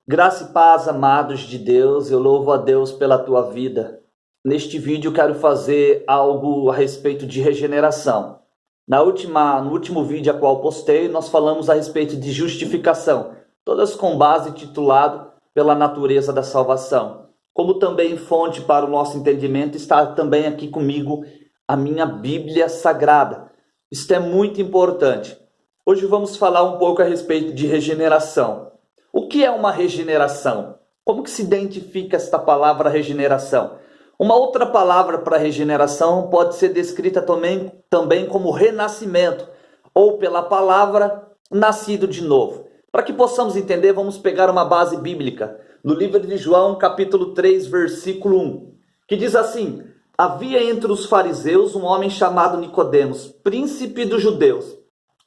Graça e paz, amados de Deus, eu louvo a Deus pela tua vida. Neste vídeo quero fazer algo a respeito de regeneração. No último vídeo a qual postei, nós falamos a respeito de justificação, todas com base titulado pela natureza da salvação. Como também fonte para o nosso entendimento está também aqui comigo a minha Bíblia Sagrada. Isto é muito importante. Hoje vamos falar um pouco a respeito de regeneração. O que é uma regeneração? Como que se identifica esta palavra regeneração? Uma outra palavra para regeneração pode ser descrita também como renascimento, ou pela palavra nascido de novo. Para que possamos entender, vamos pegar uma base bíblica, no livro de João, capítulo 3, versículo 1, que diz assim: havia entre os fariseus um homem chamado Nicodemos, príncipe dos judeus,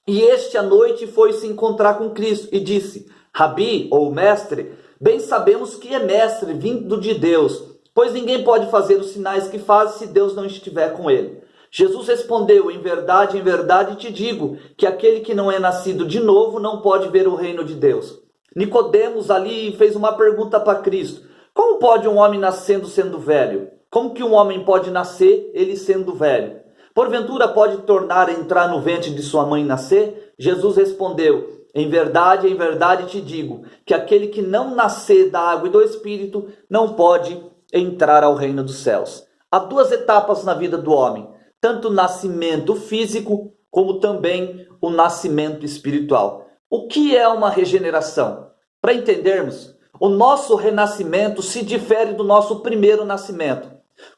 e este à noite foi se encontrar com Cristo e disse: Rabi, ou mestre, bem sabemos que é mestre vindo de Deus, pois ninguém pode fazer os sinais que faz se Deus não estiver com ele. Jesus respondeu: em verdade te digo, que aquele que não é nascido de novo não pode ver o reino de Deus. Nicodemos ali fez uma pergunta para Cristo: como pode um homem nascendo sendo velho? Como que um homem pode nascer ele sendo velho? Porventura pode tornar a entrar no ventre de sua mãe e nascer? Jesus respondeu: em verdade te digo, que aquele que não nascer da água e do Espírito não pode entrar ao reino dos céus. Há duas etapas na vida do homem, tanto o nascimento físico, como também o nascimento espiritual. O que é uma regeneração? Para entendermos, o nosso renascimento se difere do nosso primeiro nascimento.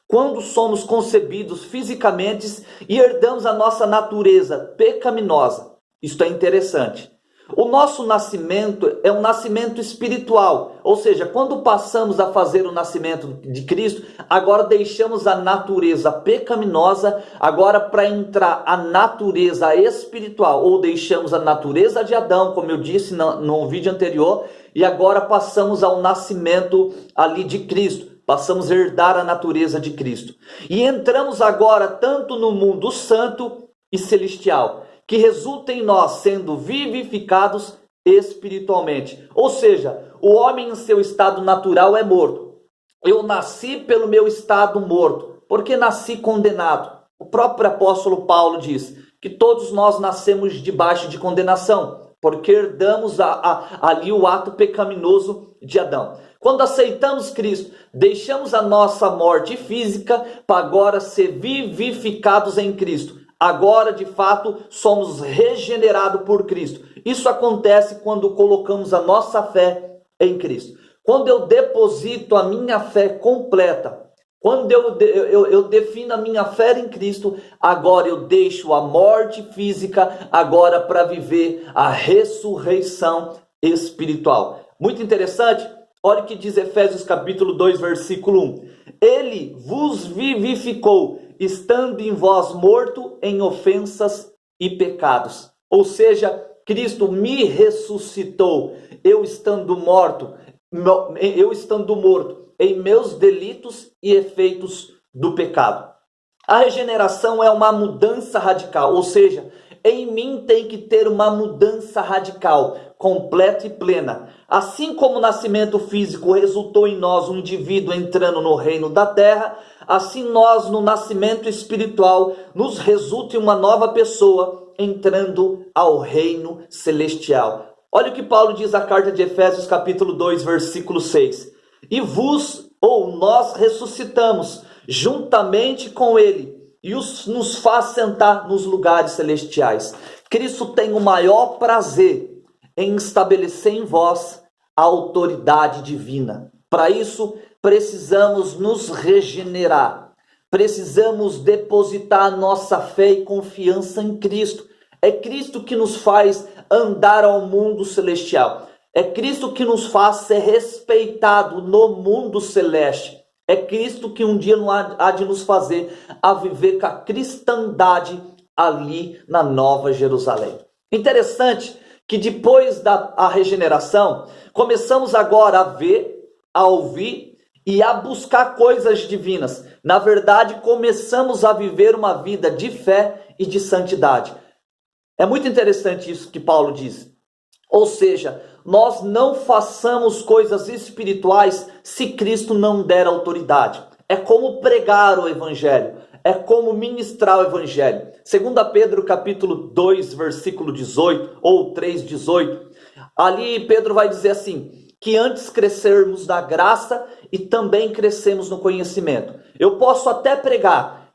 Quando somos concebidos fisicamente e herdamos a nossa natureza pecaminosa. Isto é interessante. O nosso nascimento é um nascimento espiritual, ou seja, quando passamos a fazer o nascimento de Cristo, agora deixamos a natureza pecaminosa, agora para entrar a natureza espiritual, ou deixamos a natureza de Adão, como eu disse no vídeo anterior, e agora passamos ao nascimento ali de Cristo, passamos a herdar a natureza de Cristo. E entramos agora tanto no mundo santo e celestial, que resulta em nós sendo vivificados espiritualmente. Ou seja, o homem em seu estado natural é morto. Eu nasci pelo meu estado morto, porque nasci condenado. O próprio apóstolo Paulo diz que todos nós nascemos debaixo de condenação, porque herdamos ali o ato pecaminoso de Adão. Quando aceitamos Cristo, deixamos a nossa morte física para agora ser vivificados em Cristo. Agora, de fato, somos regenerados por Cristo. Isso acontece quando colocamos a nossa fé em Cristo. Quando eu deposito a minha fé completa, quando eu defino a minha fé em Cristo, agora eu deixo a morte física agora para viver a ressurreição espiritual. Muito interessante. Olha o que diz Efésios capítulo 2, versículo 1. Ele vos vivificou, estando em vós morto em ofensas e pecados. Ou seja, Cristo me ressuscitou, eu estando morto em meus delitos e efeitos do pecado. A regeneração é uma mudança radical, ou seja, em mim tem que ter uma mudança radical, completa e plena. Assim como o nascimento físico resultou em nós um indivíduo entrando no reino da terra, assim nós no nascimento espiritual nos resulta em uma nova pessoa entrando ao reino celestial. Olha o que Paulo diz na carta de Efésios capítulo 2, versículo 6. E nós ressuscitamos juntamente com ele e nos faz sentar nos lugares celestiais. Cristo tem o maior prazer em estabelecer em vós a autoridade divina. Para isso, precisamos nos regenerar. Precisamos depositar a nossa fé e confiança em Cristo. É Cristo que nos faz andar ao mundo celestial. É Cristo que nos faz ser respeitado no mundo celeste. É Cristo que um dia há de nos fazer a viver com a cristandade ali na Nova Jerusalém. Interessante que depois da regeneração, começamos agora a ver, a ouvir e a buscar coisas divinas. Na verdade, começamos a viver uma vida de fé e de santidade. É muito interessante isso que Paulo diz. Ou seja, nós não façamos coisas espirituais se Cristo não der autoridade. É como pregar o evangelho, é como ministrar o evangelho. 2 Pedro capítulo 2, versículo 18, ou 3:18, ali Pedro vai dizer assim, que antes crescermos na graça e também crescemos no conhecimento. Eu posso até pregar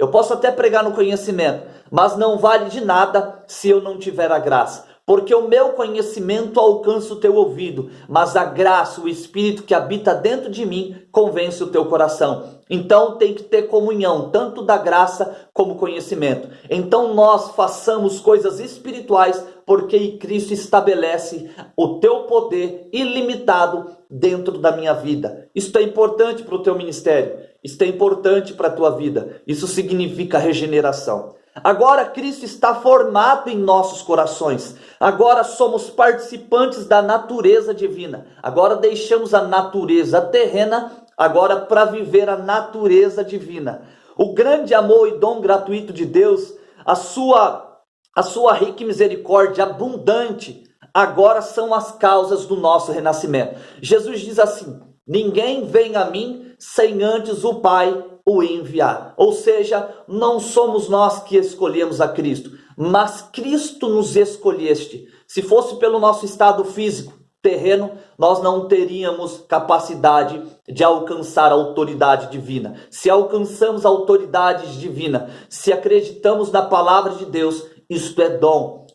no conhecimento, mas não vale de nada se eu não tiver a graça. Porque o meu conhecimento alcança o teu ouvido, mas a graça, o Espírito que habita dentro de mim, convence o teu coração. Então tem que ter comunhão, tanto da graça como conhecimento. Então nós façamos coisas espirituais, porque Cristo estabelece o teu poder ilimitado dentro da minha vida. Isso é importante para o teu ministério, isso é importante para a tua vida. Isso significa regeneração. Agora Cristo está formado em nossos corações. Agora somos participantes da natureza divina. Agora deixamos a natureza terrena agora para viver a natureza divina. O grande amor e dom gratuito de Deus, a sua rica misericórdia abundante, agora são as causas do nosso renascimento. Jesus diz assim: ninguém vem a mim sem antes o Pai o enviar. Ou seja, não somos nós que escolhemos a Cristo, mas Cristo nos escolheste. Se fosse pelo nosso estado físico, terreno, nós não teríamos capacidade de alcançar a autoridade divina. Se alcançamos a autoridade divina, se acreditamos na palavra de Deus, isto é dom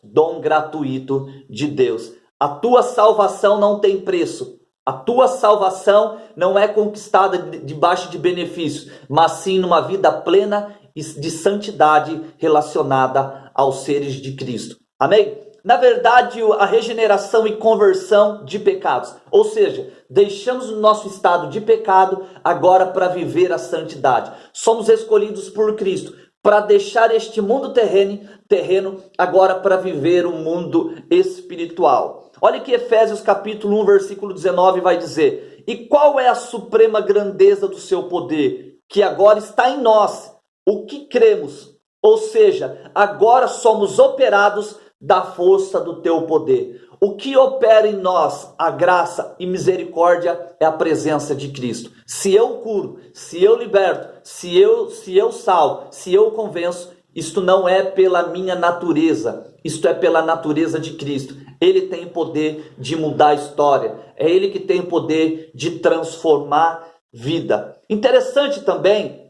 gratuito de Deus. A tua salvação não tem preço. A tua salvação não é conquistada debaixo de benefícios, mas sim numa vida plena de santidade relacionada aos seres de Cristo. Amém? Na verdade, a regeneração e conversão de pecados. Ou seja, deixamos o nosso estado de pecado agora para viver a santidade. Somos escolhidos por Cristo para deixar este mundo terreno agora para viver o mundo espiritual. Olha que Efésios capítulo 1, versículo 19 vai dizer: e qual é a suprema grandeza do seu poder, que agora está em nós, o que cremos? Ou seja, agora somos operados da força do teu poder. O que opera em nós a graça e misericórdia é a presença de Cristo. Se eu curo, se eu liberto, se eu salvo, se eu convenço, isto não é pela minha natureza, isto é pela natureza de Cristo. Ele tem poder de mudar a história, é Ele que tem poder de transformar vida. Interessante também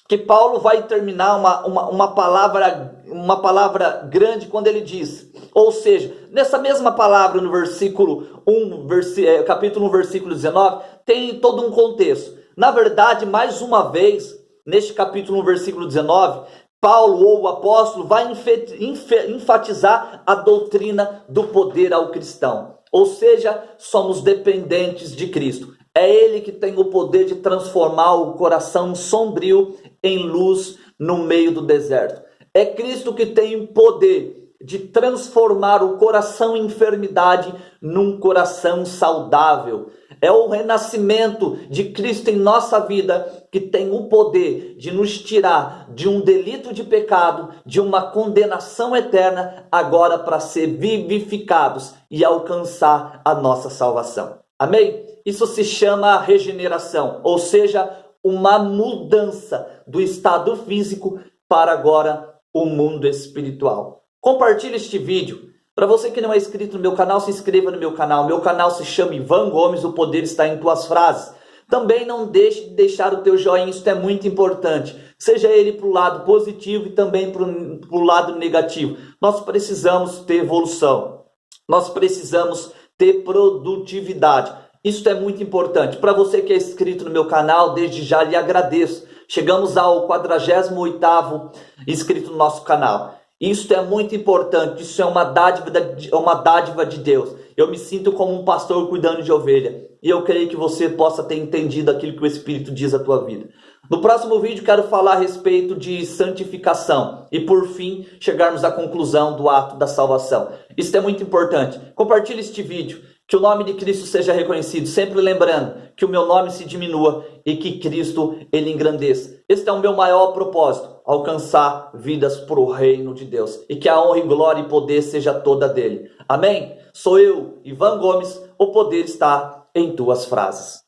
que Paulo vai terminar uma palavra grande quando ele diz, ou seja, nessa mesma palavra no versículo 1, capítulo 1, versículo 19, tem todo um contexto. Na verdade, mais uma vez, neste capítulo 1, versículo 19, Paulo, ou o apóstolo, vai enfatizar a doutrina do poder ao cristão. Ou seja, somos dependentes de Cristo. É Ele que tem o poder de transformar o coração sombrio em luz no meio do deserto. É Cristo que tem o poder de transformar o coração em enfermidade num coração saudável. É o renascimento de Cristo em nossa vida que tem o poder de nos tirar de um delito de pecado, de uma condenação eterna, agora para ser vivificados e alcançar a nossa salvação. Amém? Isso se chama regeneração, ou seja, uma mudança do estado físico para agora o mundo espiritual. Compartilhe este vídeo. Para você que não é inscrito no meu canal, se inscreva no meu canal. Meu canal se chama Ivan Gomes, o poder está em tuas frases. Também não deixe de deixar o teu joinha, isso é muito importante. Seja ele para o lado positivo e também para o lado negativo. Nós precisamos ter evolução. Nós precisamos ter produtividade. Isso é muito importante. Para você que é inscrito no meu canal, desde já lhe agradeço. Chegamos ao 48º inscrito no nosso canal. Isso é muito importante, isso é uma dádiva de Deus. Eu me sinto como um pastor cuidando de ovelha. E eu creio que você possa ter entendido aquilo que o Espírito diz à tua vida. No próximo vídeo quero falar a respeito de santificação. E por fim, chegarmos à conclusão do ato da salvação. Isso é muito importante. Compartilhe este vídeo. Que o nome de Cristo seja reconhecido. Sempre lembrando que o meu nome se diminua e que Cristo ele engrandeça. Este é o meu maior propósito. alcançar vidas para o reino de Deus. E que a honra e glória e poder seja toda dele. Amém? Sou eu, Ivan Gomes, o poder está em tuas frases.